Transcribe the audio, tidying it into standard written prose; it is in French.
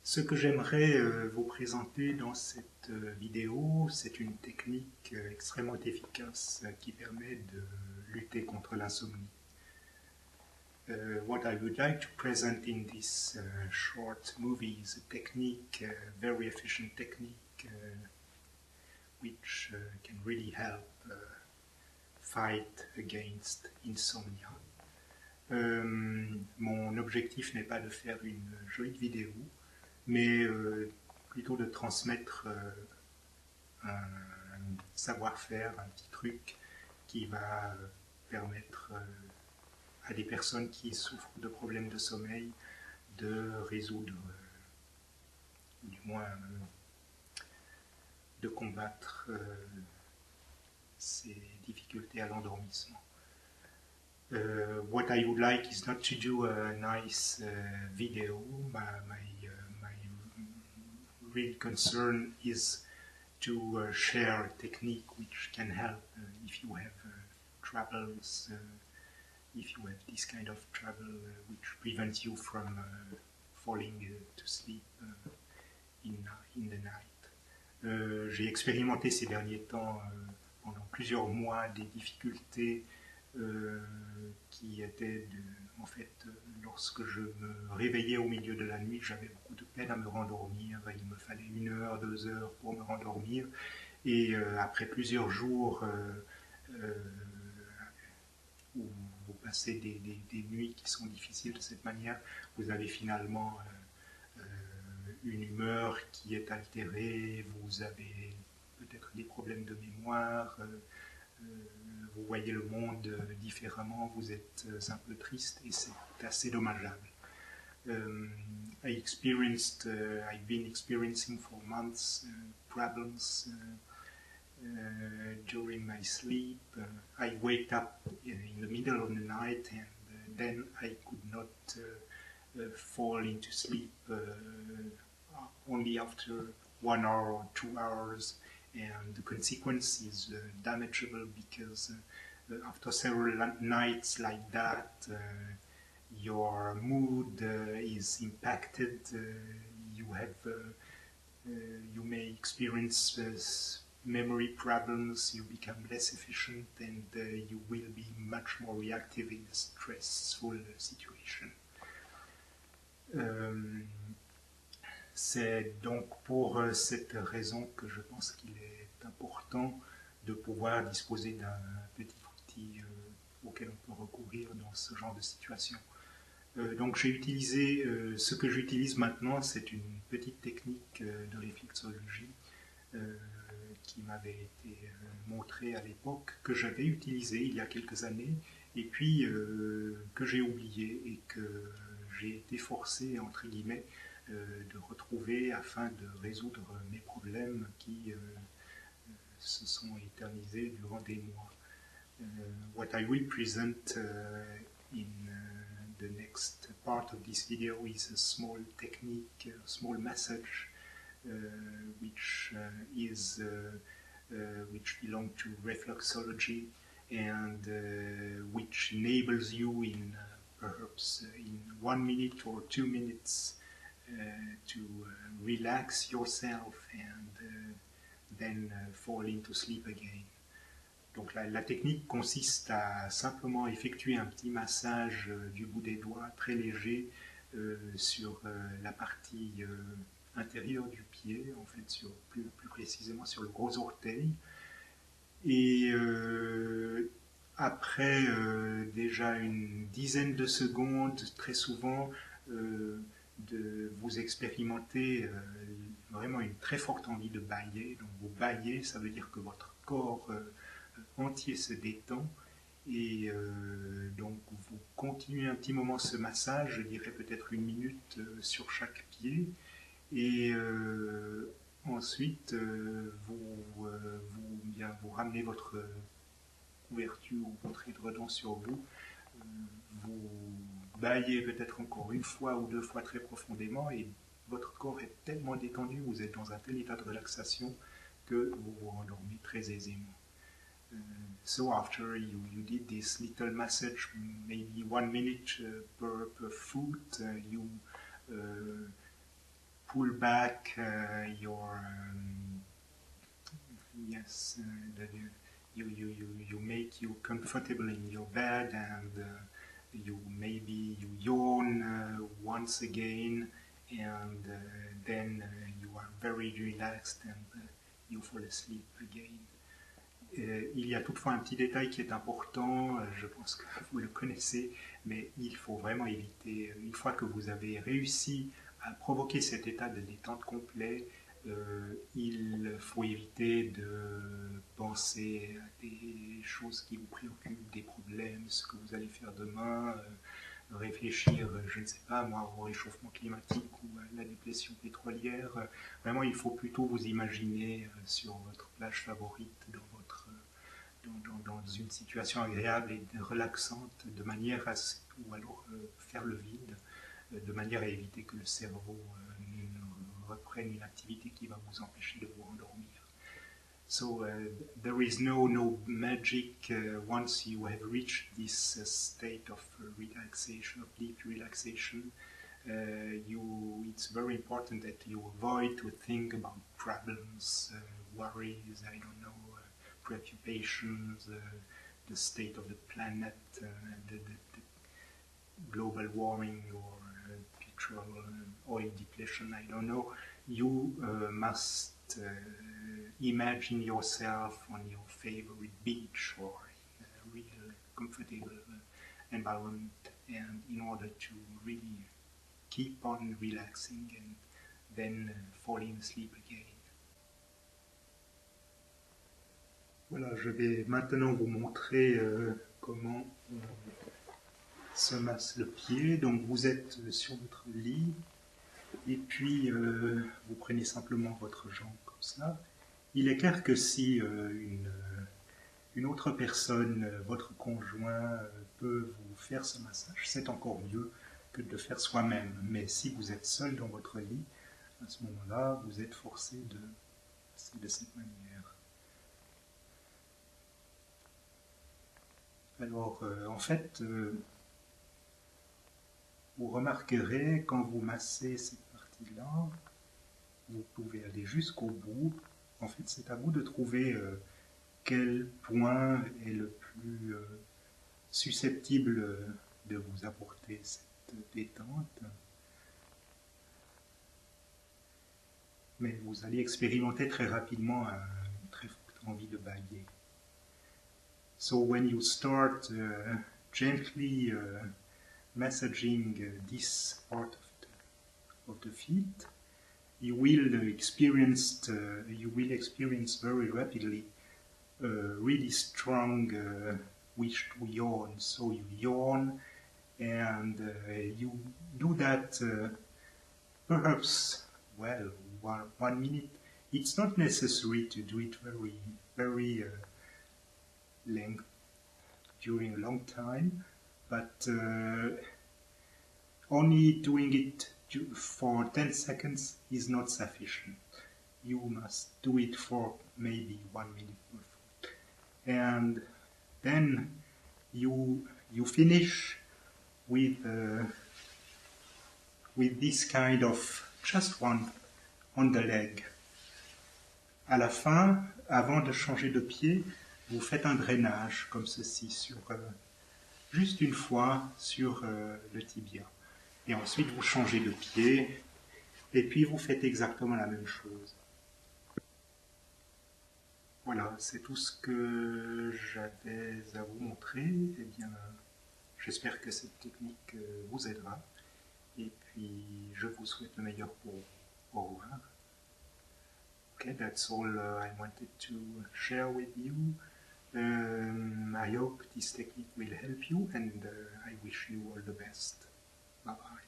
Ce que j'aimerais vous présenter dans cette vidéo, c'est une technique extrêmement efficace qui permet de lutter contre l'insomnie. What I would like to present in this short movie is a technique, a very efficient technique, which can really help fight against insomnia. Mon objectif n'est pas de faire une jolie vidéo, mais plutôt de transmettre un savoir-faire, un petit truc qui va permettre à des personnes qui souffrent de problèmes de sommeil de résoudre, ou du moins de combattre ces difficultés à l'endormissement. What I would like is not to do a nice video. My real concern is to share a technique which can help if you have troubles, if you have this kind of trouble which prevents you from falling to sleep in the night. J'ai expérimenté ces derniers temps pendant plusieurs mois des difficultés qui étaient en fait, lorsque je me réveillais au milieu de la nuit, j'avais beaucoup de peine à me rendormir. Il me fallait 1 heure, 2 heures pour me rendormir. Et après plusieurs jours où vous passez des nuits qui sont difficiles de cette manière, vous avez finalement une humeur qui est altérée, vous avez peut-être des problèmes de mémoire, vous voyez le monde différemment, vous êtes un peu triste et c'est assez dommageable. I've been experiencing for months problems during my sleep. I wake up in the middle of the night and then I could not fall into sleep only after 1 hour or 2 hours. And the consequence is damageable because after several nights like that, your mood is impacted. You may experience memory problems. You become less efficient, and you will be much more reactive in a stressful situation. C'est donc pour cette raison que je pense qu'il est important de pouvoir disposer d'un petit outil auquel on peut recourir dans ce genre de situation. Donc j'ai utilisé, ce que j'utilise maintenant, c'est une petite technique de réflexologie qui m'avait été montrée à l'époque, que j'avais utilisée il y a quelques années, et puis que j'ai oublié et que j'ai été forcé, entre guillemets, de retrouver afin de résoudre mes problèmes qui se sont éternisés durant des mois. What I will present in the next part of this video is a small technique, a small message which belongs to reflexology and which enables you in perhaps in 1 minute or 2 minutes to relax yourself and then fall into sleep again. Donc la technique consiste à simplement effectuer un petit massage du bout des doigts très léger sur la partie intérieure du pied, en fait plus précisément sur le gros orteil. Et après déjà une dizaine de secondes, très souvent, vous expérimentez vraiment une très forte envie de bâiller. Donc vous bâillez, ça veut dire que votre corps entier se détend et donc vous continuez un petit moment ce massage, je dirais peut-être 1 minute sur chaque pied, et ensuite vous ramenez votre couverture ou votre édredon sur vous, vous bâillez peut-être encore 1 fois ou 2 fois très profondément et votre corps est tellement détendu, vous êtes dans un tel état de relaxation que vous vous rendormez très aisément. So after you did this little massage, maybe 1 minute per foot, you pull back your you make you comfortable in your bed, and maybe you yawn once again, and then you are very relaxed and you fall asleep again. Il y a toutefois un petit détail qui est important, je pense que vous le connaissez, mais il faut vraiment éviter, une fois que vous avez réussi à provoquer cet état de détente complet, il faut éviter de penser à des choses qui vous préoccupent, des problèmes, ce que vous allez faire demain, réfléchir, je ne sais pas moi, au réchauffement climatique ou à la déplétion pétrolière. Vraiment, il faut plutôt vous imaginer sur votre plage favorite, dans une situation agréable et relaxante, de manière à, ou alors faire le vide, de manière à éviter que le cerveau reprenne une activité qui va vous empêcher de vous endormir. So there is no magic once you have reached this state of relaxation, of deep relaxation. It's very important that you avoid to think about problems, worries, I don't know, preoccupations, the state of the planet, the global warming or petrol oil depletion, I don't know. You must imagine yourself on your favorite beach or in a real comfortable environment, and in order to really keep on relaxing and then falling asleep again. Voilà, je vais maintenant vous montrer comment on se masse le pied. Donc vous êtes sur votre lit et puis vous prenez simplement votre jambe comme ça. Il est clair que si une autre personne, votre conjoint, peut vous faire ce massage, c'est encore mieux que de le faire soi-même. Mais si vous êtes seul dans votre lit, à ce moment-là, vous êtes forcé de passer de cette manière. Alors, en fait, vous remarquerez quand vous massez cette partie-là, vous pouvez aller jusqu'au bout. En fait, c'est à vous de trouver quel point est le plus susceptible de vous apporter cette détente. Mais vous allez expérimenter très rapidement une très forte envie de bailler. So when you start gently massaging this part of the feet, you will experience very rapidly a really strong wish to yawn. So you yawn, and you do that perhaps, well, 1 minute. It's not necessary to do it very during a long time, but only doing it for 10 seconds is not sufficient. You must do it for maybe 1 minute, and then you finish with this kind of just one on the leg. À la fin, avant de changer de pied, vous faites un drainage comme ceci, juste une fois sur le tibia. Et ensuite, vous changez de pied, et puis vous faites exactement la même chose. Voilà, c'est tout ce que j'avais à vous montrer. Eh bien, j'espère que cette technique vous aidera. Et puis, je vous souhaite le meilleur pour vous. Au revoir. Okay, that's all I wanted to share with you. I hope this technique will help you, and I wish you all the best. Bye-bye.